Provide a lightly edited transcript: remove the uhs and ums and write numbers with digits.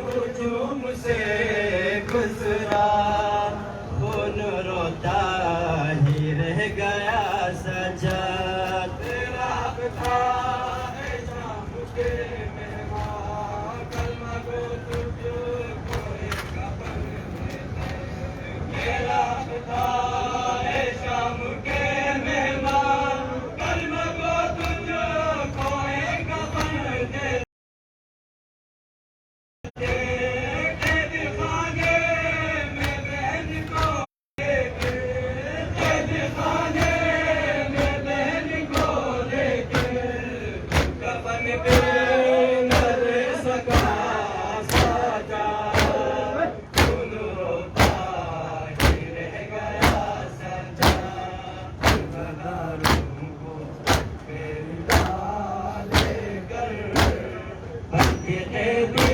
ہجوم سے گزرا خون روتا ہی رہ گیا سجاد تیرا تھا اے شام کے مہمان کلمہ گو تجھ کو ایک کفن میں تیرا تھا اے شام کے مہمان کلمہ گو تجھ کو ایک کفن دے Hey,